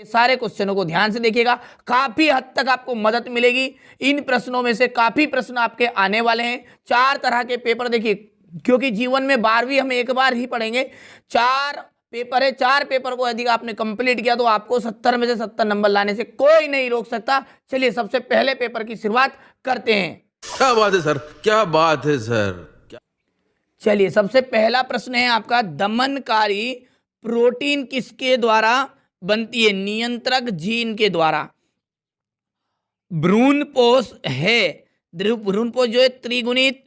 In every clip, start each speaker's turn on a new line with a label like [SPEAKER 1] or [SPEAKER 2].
[SPEAKER 1] सारे क्वेश्चनों को ध्यान से देखिएगा, काफी हद तक आपको मदद मिलेगी। इन प्रश्नों में से काफी प्रश्न आपके आने वाले हैं। 4 तरह के पेपर देखिए, क्योंकि जीवन में 12वीं हम एक बार ही पढ़ेंगे। 4 पेपर है, 4 पेपर को यदि आपने कंप्लीट किया तो आपको 70 में से 70 नंबर लाने से कोई नहीं रोक सकता। चलिए सबसे पहले पेपर की शुरुआत करते हैं।
[SPEAKER 2] क्या बात है सर, क्या बात है सर।
[SPEAKER 1] चलिए सबसे पहला प्रश्न है आपका, दमनकारी प्रोटीन किसके द्वारा बनती है? नियंत्रक जीन के द्वारा। भ्रूणपोष है, भ्रूणपोष जो है त्रिगुणित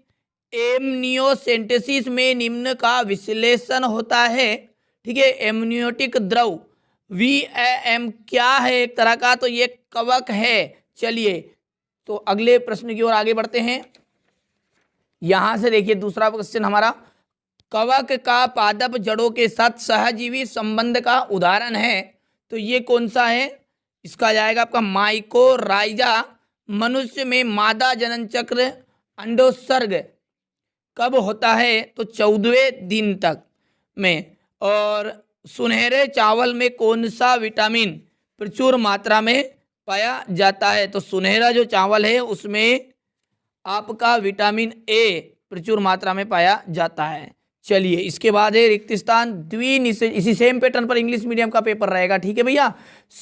[SPEAKER 1] एमनियोसेंटेसिस में निम्न का विश्लेषण होता है। ठीक है, एमनियोटिक द्रव VAM क्या है एक तरह का? तो ये कवक है। चलिए तो अगले प्रश्न की ओर आगे बढ़ते हैं। यहां से देखिए दूसरा क्वेश्चन हमारा, कवक का पादप जड़ों के साथ सहजीवी संबंध का उदाहरण है, तो ये कौन सा है? इसका जाएगा आपका माइकोराइजा। मनुष्य में मादा जनन चक्र अंडोत्सर्ग कब होता है? तो 14वें दिन तक में। और सुनहरे चावल में कौन सा विटामिन प्रचुर मात्रा में पाया जाता है? तो सुनहरा जो चावल है उसमें आपका विटामिन ए प्रचुर मात्रा में पाया जाता है। चलिए इसके बाद है रिक्त स्थान द्विनिषेचन, इसी सेम पैटर्न पर इंग्लिश मीडियम का पेपर रहेगा। ठीक है भैया,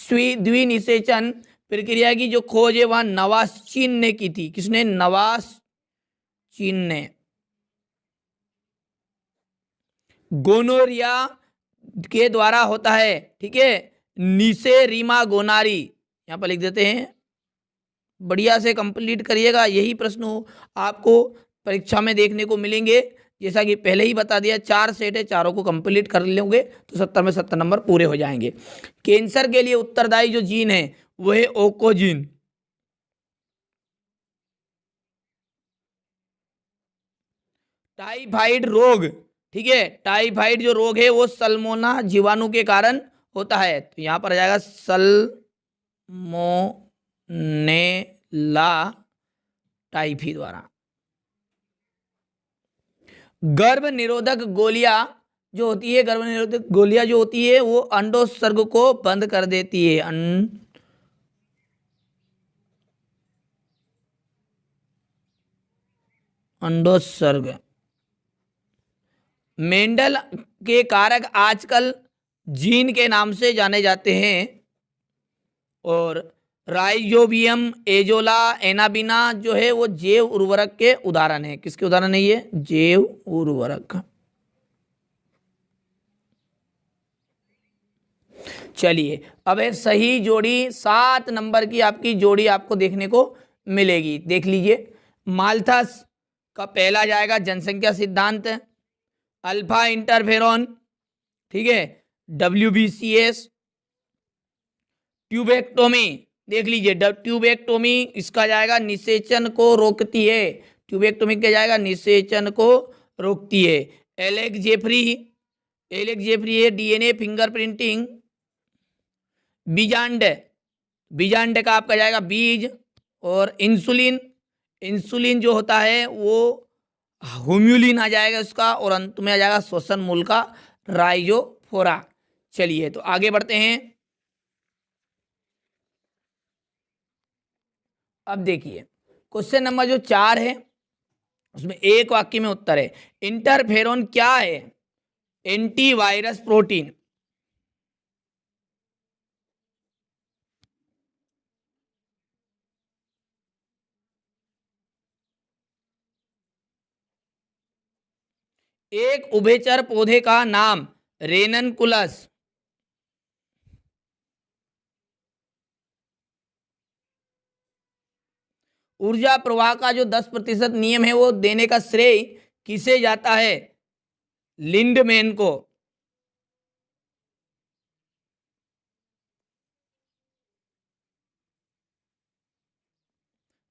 [SPEAKER 1] द्विनिषेचन प्रक्रिया की जो खोज है वह नवासचीन ने की थी। किसने? नवासचीन ने। गोनोरिया के द्वारा होता है, ठीक है, निसेरिमा गोनारी। यहां पर लिख देते हैं, बढ़िया से कंप्लीट करिएगा, यही प्रश्न आपको परीक्षा में देखने को मिलेंगे। जैसा कि पहले ही बता दिया, 4 सेट है, चारों को कंप्लीट कर लेंगे तो 70 में 70 नंबर पूरे हो जाएंगे। कैंसर के लिए उत्तरदायी जो जीन है वो है ओकोजीन। टाइफाइड रोग, ठीक है, टाइफाइड जो रोग है वो सल्मोना जीवाणु के कारण होता है, तो यहां पर आ जाएगा सल्मोनेला टाइफी द्वारा। गर्भ निरोधक गोलियां जो होती है, गर्भ निरोधक गोलियां जो होती है वो अंडोत्सर्ग को बंद कर देती है। अंडोत्सर्ग। मेंडल के कारक आजकल जीन के नाम से जाने जाते हैं। और राइजोबियम, एजोला, एनाबिना जो है वो जैव उर्वरक के उदाहरण है। किसके उदाहरण है ये? जैव उर्वरक। चलिए अब है सही जोड़ी, 7 नंबर की आपकी जोड़ी आपको देखने को मिलेगी। देख लीजिए, माल्थस का पहला जाएगा जनसंख्या सिद्धांत, अल्फा इंटरफेरॉन, ठीक है, WBCS, ट्यूबेक्टोमी। देख लीजिए, ट्यूबेक्टोमी इसका जाएगा निषेचन को रोकती है। ट्यूबेक्टोमी क्या जाएगा? निषेचन को रोकती है। एलेक्स जेफरी है DNA फिंगरप्रिंटिंग। बीजांड, बीजांड का आपका जाएगा बीज। और इंसुलिन, इंसुलिन जो होता है वो होम्यूलिन आ जाएगा उसका। और अंत में आ जाएगा श्वसन मूल का राइजोफोरा। चलिए तो आगे बढ़ते हैं। अब देखिए क्वेश्चन नंबर जो 4 है उसमें एक वाक्य में उत्तर है। इंटरफेरोन क्या है? Antivirus protein. एक उभयचर पौधे का नाम रेननकुलस। ऊर्जा प्रवाह का जो 10% नियम है वो देने का श्रेय किसे जाता है? लिंडमैन को।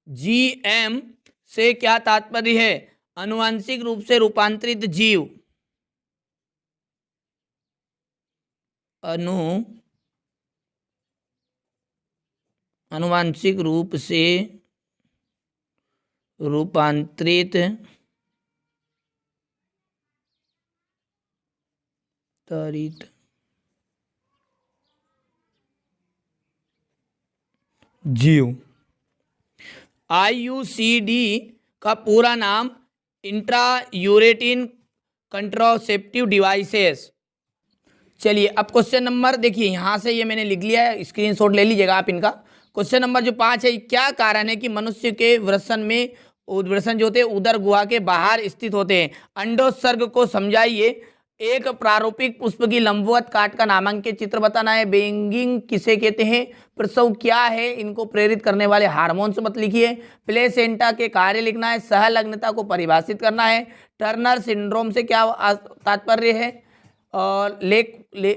[SPEAKER 1] GM से क्या तात्पर्य है? आनुवंशिक रूप से रूपांतरित जीव। आनुवंशिक रूप से रूपांतरित तरित जीव। IUCD का पूरा नाम इंट्रा यूरेटिन कंट्रासेप्टिव डिवाइसेस। चलिए अब क्वेश्चन नंबर देखिए, यहाँ से ये मैंने लिख लिया है, स्क्रीनशॉट ले लीजिएगा आप इनका। क्वेश्चन नंबर जो 5 है, क्या कारण है कि मनुष्य के वृषण में वृषण जो होते हैं उदर गुहा के बाहर स्थित होते हैं? अंडोत्सर्ग को समझाइए। एक प्रारूपिक पुष्प की लंबवत काट का नामांकित चित्र बताना है। बेंगिंग किसे कहते हैं? प्रसव क्या है? इनको प्रेरित करने वाले हार्मोन्स मत लिखिए। प्लेसेंटा के कार्य लिखना है। सहलग्नता को परिभाषित करना है। टर्नर सिंड्रोम से क्या तात्पर्य है? और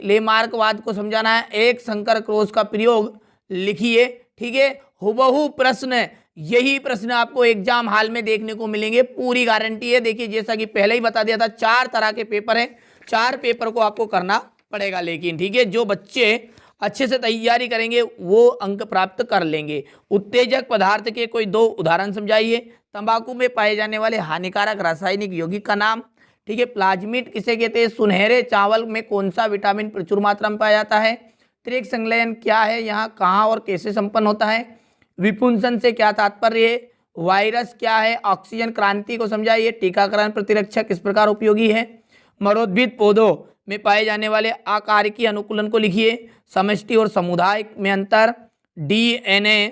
[SPEAKER 1] लेमार्कवाद को समझाना है। एक संकर क्रोश का प्रयोग लिखिए। ठीक है, हुबहू प्रश्न, यही प्रश्न आपको एग्जाम हाल में देखने को मिलेंगे, पूरी गारंटी है। देखिए जैसा कि पहले ही बता दिया था, 4 तरह के पेपर हैं, 4 पेपर को आपको करना पड़ेगा। लेकिन ठीक है, जो बच्चे अच्छे से तैयारी करेंगे वो अंक प्राप्त कर लेंगे। उत्तेजक पदार्थ के कोई 2 उदाहरण समझाइए। तंबाकू में पाए जाने वाले हानिकारक रासायनिक यौगिक का नाम। ठीक है, प्लाज्मिड किसे कहते हैं? सुनहरे चावल में कौन सा विटामिन प्रचुर मात्रा में पाया जाता है? त्रिक संलयन क्या है? यहाँ कहाँ और कैसे संपन्न होता है? विपुंसन से क्या तात्पर्य है? वायरस क्या है? ऑक्सीजन क्रांति को समझाइए। टीकाकरण प्रतिरक्षक किस प्रकार उपयोगी है? मरोद्भिद पौधों में पाए जाने वाले आकारिकी अनुकूलन को लिखिए। समष्टि और समुदाय में अंतर। DNA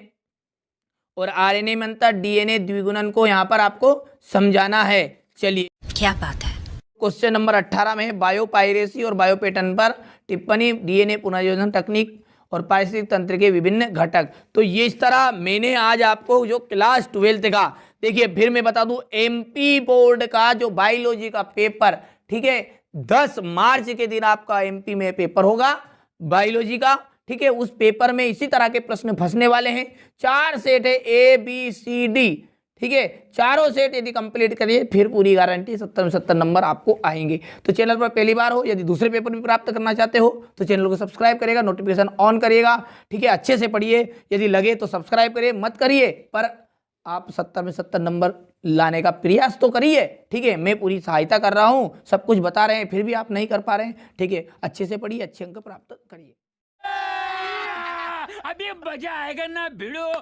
[SPEAKER 1] और RNA में अंतर। DNA द्विगुणन को यहाँ पर आपको समझाना है। चलिए
[SPEAKER 3] क्या बात है।
[SPEAKER 1] क्वेश्चन नंबर 18 में है बायोपायरेसी और बायोपेटर्न पर टिप्पणी, DNA पुनर्योजन तकनीक और पारिस्थितिक तंत्र के विभिन्न घटक। तो ये इस तरह मैंने आज आपको जो क्लास 12th का, देखिए फिर मैं बता दूं, MP बोर्ड का जो बायोलॉजी का पेपर, ठीक है, 10 मार्च के दिन आपका MP में पेपर होगा बायोलॉजी का। ठीक है, उस पेपर में इसी तरह के प्रश्न फंसने वाले हैं। 4 सेट है ABCD। ठीक है, चारों सेट यदि कंप्लीट करिए फिर पूरी गारंटी 70 में 70 नंबर आपको आएंगे। तो चैनल पर पहली बार हो, यदि दूसरे पेपर भी प्राप्त करना चाहते हो तो चैनल को सब्सक्राइब करिएगा, नोटिफिकेशन ऑन करिएगा। ठीक है, अच्छे से पढ़िए, यदि लगे तो सब्सक्राइब करिए, मत करिए पर आप 70 में 70 नंबर लाने का प्रयास तो करिए। ठीक है, मैं पूरी सहायता कर रहा हूँ, सब कुछ बता रहे हैं, फिर भी आप नहीं कर पा रहे हैं। ठीक है, अच्छे से पढ़िए, अच्छे अंक प्राप्त करिए।
[SPEAKER 4] अभी मजा आएगा ना भिड़ो।